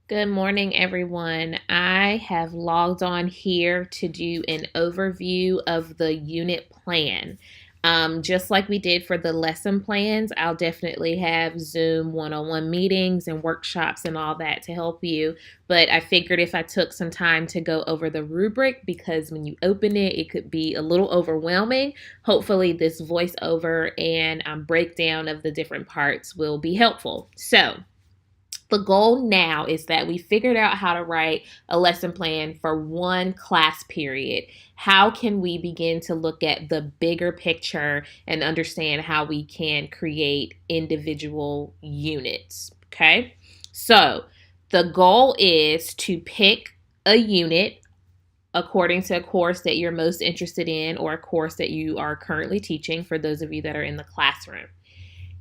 Good morning, everyone. I have logged on here to do an overview of the unit plan. Just like we did for the lesson plans, I'll definitely have Zoom one-on-one meetings and workshops and all that to help you. But I figured if I took some time to go over the rubric, because when you open it, it could be a little overwhelming. Hopefully, this voiceover and breakdown of the different parts will be helpful. So, the goal now is that we figured out how to write a lesson plan for one class period. How can we begin to look at the bigger picture and understand how we can create individual units? Okay, so the goal is to pick a unit according to a course that you're most interested in or a course that you are currently teaching for those of you that are in the classroom.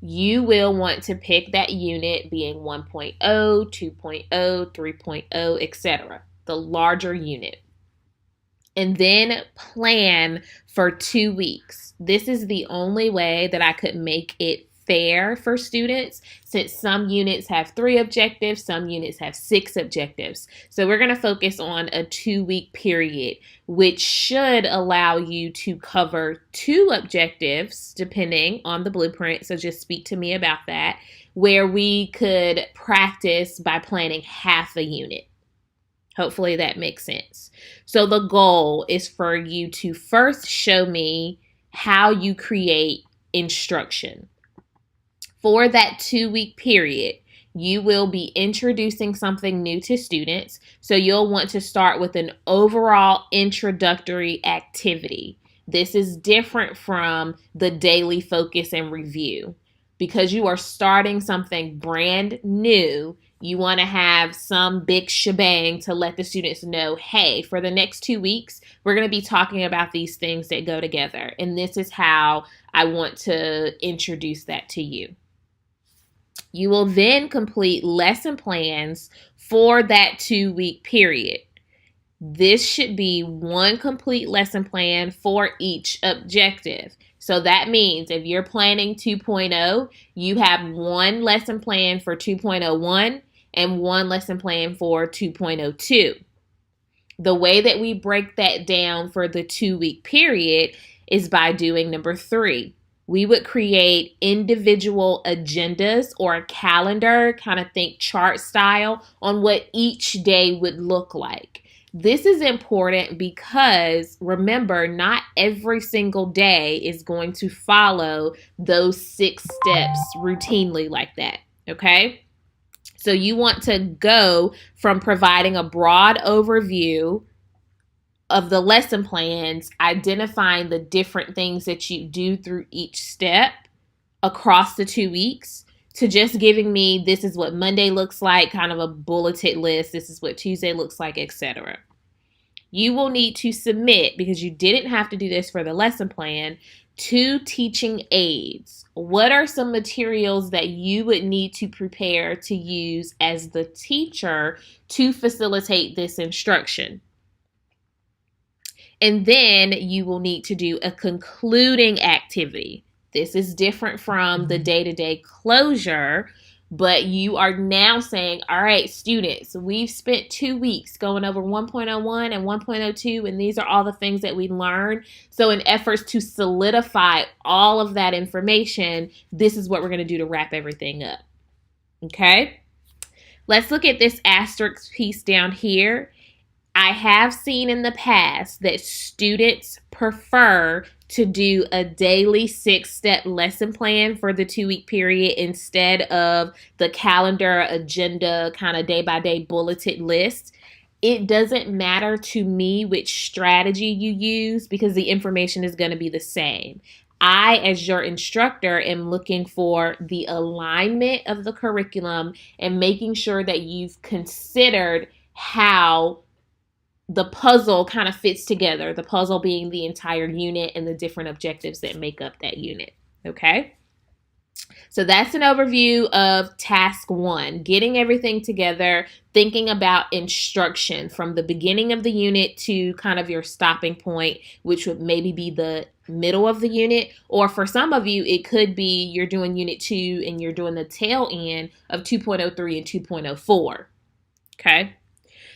You will want to pick that unit being 1.0, 2.0, 3.0, etc., the larger unit. And then plan for 2 weeks. This is the only way that I could make it fair for students, since some units have 3 objectives, some units have 6 objectives. So we're going to focus on a 2-week period, which should allow you to cover 2 objectives depending on the blueprint. So just speak to me about that, where we could practice by planning half a unit. Hopefully that makes sense. So the goal is for you to first show me how you create instruction. For that 2-week period, you will be introducing something new to students. So you'll want to start with an overall introductory activity. This is different from the daily focus and review. Because you are starting something brand new, you want to have some big shebang to let the students know, hey, for the next 2 weeks, we're going to be talking about these things that go together. And this is how I want to introduce that to you. You will then complete lesson plans for that 2-week period. This should be one complete lesson plan for each objective. So that means if you're planning 2.0, you have one lesson plan for 2.01 and one lesson plan for 2.02. The way that we break that down for the 2-week period is by doing number 3. We would create individual agendas or a calendar, kind of think chart style, on what each day would look like. This is important because, remember, not every single day is going to follow those 6 steps routinely like that, okay? So you want to go from providing a broad overview of the lesson plans, identifying the different things that you do through each step across the 2 weeks, to just giving me, this is what Monday looks like, kind of a bulleted list, this is what Tuesday looks like, etc. You will need to submit, because you didn't have to do this for the lesson plan, 2 teaching aids. What are some materials that you would need to prepare to use as the teacher to facilitate this instruction? And then you will need to do a concluding activity. This is different from the day-to-day closure, but you are now saying, all right, students, we've spent 2 weeks going over 1.01 and 1.02, and these are all the things that we learned. So in efforts to solidify all of that information, this is what we're going to do to wrap everything up. Okay? Let's look at this asterisk piece down here. I have seen in the past that students prefer to do a daily 6-step lesson plan for the 2-week period instead of the calendar, agenda, kind of day-by-day bulleted list. It doesn't matter to me which strategy you use, because the information is going to be the same. I, as your instructor, am looking for the alignment of the curriculum and making sure that you've considered how the puzzle kind of fits together, the puzzle being the entire unit and the different objectives that make up that unit, okay? So that's an overview of task 1, getting everything together, thinking about instruction from the beginning of the unit to kind of your stopping point, which would maybe be the middle of the unit, or for some of you, it could be you're doing unit 2 and you're doing the tail end of 2.03 and 2.04. Okay.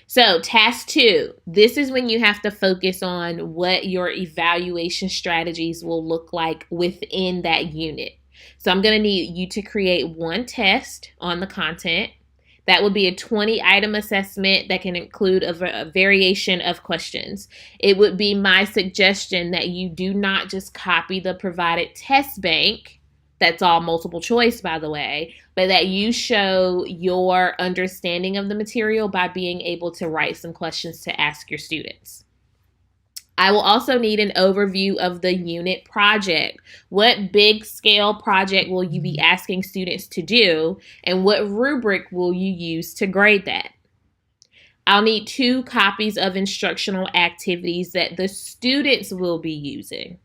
So task 2, this is when you have to focus on what your evaluation strategies will look like within that unit. So I'm going to need you to create one test on the content. That would be a 20-item assessment that can include a variation of questions. It would be my suggestion that you do not just copy the provided test bank. That's all multiple choice, by the way, but that you show your understanding of the material by being able to write some questions to ask your students. I will also need an overview of the unit project. What big scale project will you be asking students to do, and what rubric will you use to grade that? I'll need 2 copies of instructional activities that the students will be using.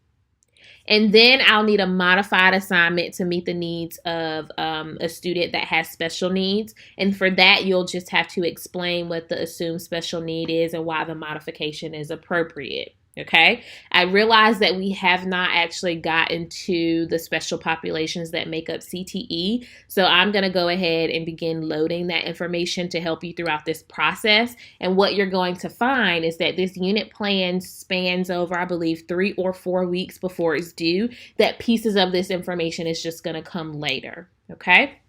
And then I'll need a modified assignment to meet the needs of a student that has special needs. And for that, you'll just have to explain what the assumed special need is and why the modification is appropriate. Okay, I realize that we have not actually gotten to the special populations that make up CTE. So I'm going to go ahead and begin loading that information to help you throughout this process. And what you're going to find is that this unit plan spans over, I believe, 3 or 4 weeks before it's due. That pieces of this information is just going to come later. Okay.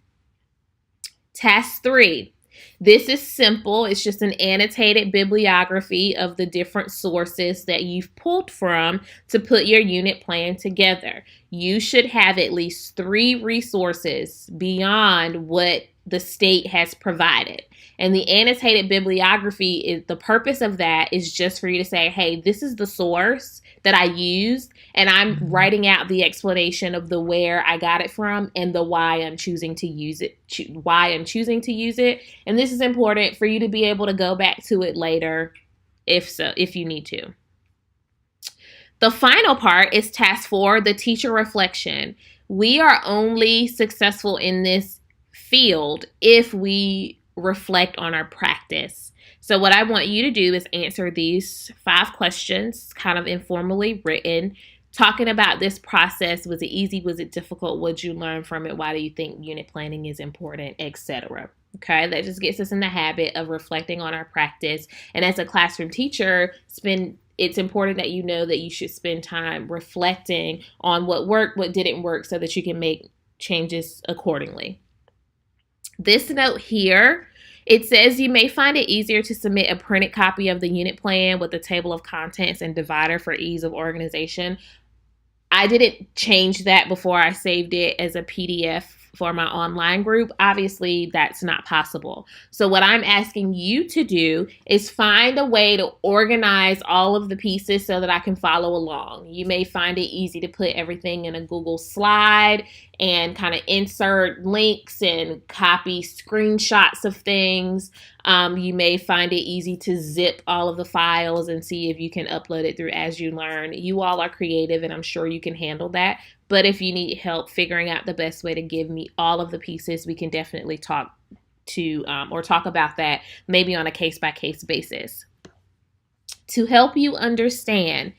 Task 3. This is simple. It's just an annotated bibliography of the different sources that you've pulled from to put your unit plan together. You should have at least 3 resources beyond what the state has provided. And the annotated bibliography, the purpose of that is just for you to say, hey, this is the source that I used, and I'm writing out the explanation of the where I got it from and the why I'm choosing to use it, And this is important for you to be able to go back to it later if you need to. The final part is task 4, the teacher reflection. We are only successful in this field if we reflect on our practice. So what I want you to do is answer these 5 questions, kind of informally written, talking about this process. Was it easy? Was it difficult? What did you learn from it? Why do you think unit planning is important, etc.? Okay, that just gets us in the habit of reflecting on our practice. And as a classroom teacher, it's important that you know that you should spend time reflecting on what worked, what didn't work, so that you can make changes accordingly. This note here, it says you may find it easier to submit a printed copy of the unit plan with a table of contents and divider for ease of organization. I didn't change that before I saved it as a PDF for my online group. Obviously, that's not possible. So what I'm asking you to do is find a way to organize all of the pieces so that I can follow along. You may find it easy to put everything in a Google slide and kind of insert links and copy screenshots of things. You may find it easy to zip all of the files and see if you can upload it through As You Learn. You all are creative, and I'm sure you can handle that. But if you need help figuring out the best way to give me all of the pieces, we can definitely talk about that maybe on a case-by-case basis. To help you understand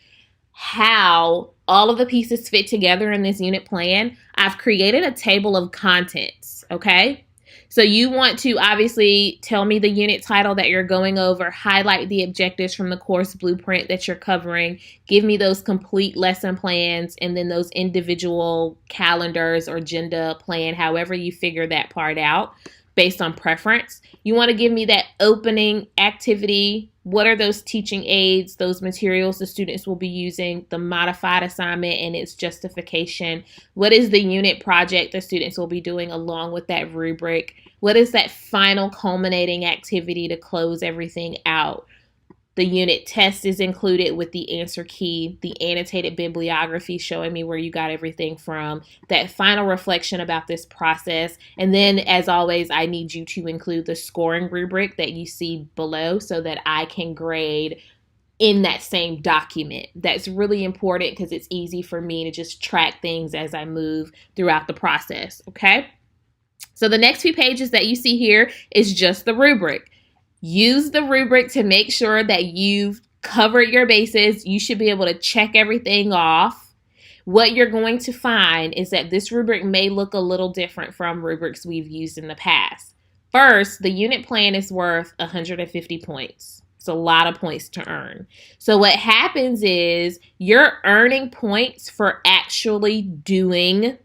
how all of the pieces fit together in this unit plan, I've created a table of contents, okay? So you want to obviously tell me the unit title that you're going over, highlight the objectives from the course blueprint that you're covering, give me those complete lesson plans, and then those individual calendars or agenda plan, however you figure that part out based on preference. You want to give me that opening activity. What are those teaching aids, those materials the students will be using, the modified assignment and its justification? What is the unit project the students will be doing along with that rubric? What is that final culminating activity to close everything out? The unit test is included with the answer key, the annotated bibliography showing me where you got everything from, that final reflection about this process. And then, as always, I need you to include the scoring rubric that you see below so that I can grade in that same document. That's really important because it's easy for me to just track things as I move throughout the process, okay? So the next few pages that you see here is just the rubric. Use the rubric to make sure that you've covered your bases. You should be able to check everything off. What you're going to find is that this rubric may look a little different from rubrics we've used in the past. First, the unit plan is worth 150 points. It's a lot of points to earn. So what happens is you're earning points for actually doing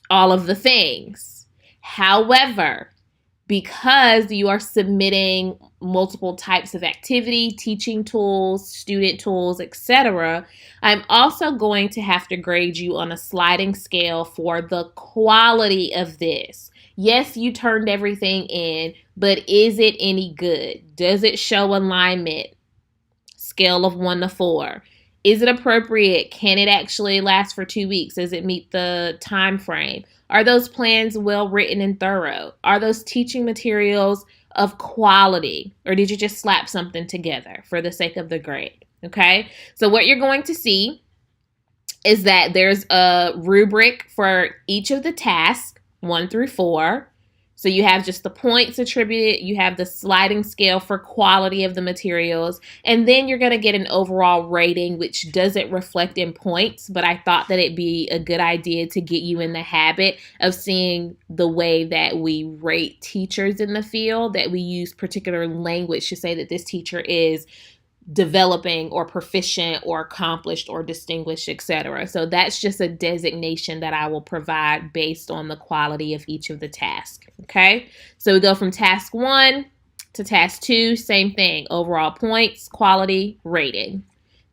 all of the things. However, because you are submitting multiple types of activity, teaching tools, student tools, etc., I'm also going to have to grade you on a sliding scale for the quality of this. Yes, you turned everything in, but is it any good? Does it show alignment? Scale of 1 to 4. Is it appropriate? Can it actually last for 2 weeks? Does it meet the time frame? Are those plans well written and thorough? Are those teaching materials of quality? Or did you just slap something together for the sake of the grade? Okay, so what you're going to see is that there's a rubric for each of the tasks, 1 through 4. So you have just the points attributed, you have the sliding scale for quality of the materials, and then you're going to get an overall rating, which doesn't reflect in points, but I thought that it'd be a good idea to get you in the habit of seeing the way that we rate teachers in the field, that we use particular language to say that this teacher is developing or proficient or accomplished or distinguished, etc. So that's just a designation that I will provide based on the quality of each of the tasks. Okay, so we go from task 1 to task 2, same thing, overall points, quality, rating.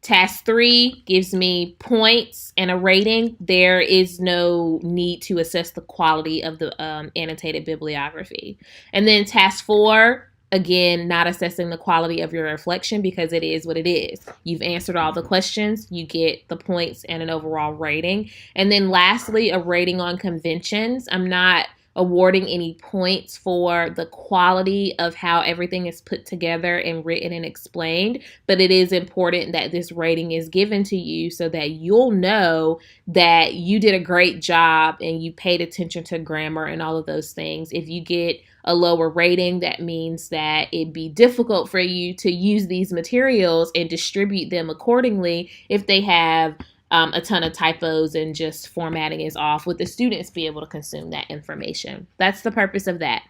Task 3 gives me points and a rating. There is no need to assess the quality of the annotated bibliography. And then task 4, again, not assessing the quality of your reflection because it is what it is. You've answered all the questions, you get the points and an overall rating. And then lastly, a rating on conventions. I'm not awarding any points for the quality of how everything is put together and written and explained, but it is important that this rating is given to you so that you'll know that you did a great job and you paid attention to grammar and all of those things. If you get a lower rating, that means that it'd be difficult for you to use these materials and distribute them accordingly if they have a ton of typos and just formatting is off. Would the students be able to consume that information? That's the purpose of that.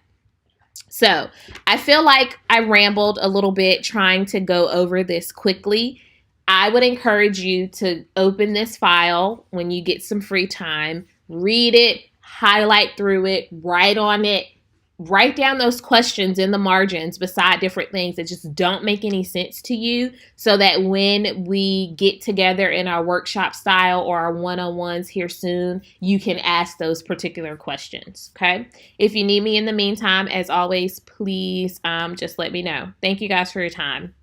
So I feel like I rambled a little bit trying to go over this quickly. I would encourage you to open this file when you get some free time, read it, highlight through it, write on it, write down those questions in the margins beside different things that just don't make any sense to you so that when we get together in our workshop style or our one-on-ones here soon, you can ask those particular questions, okay? If you need me in the meantime, as always, please just let me know. Thank you guys for your time.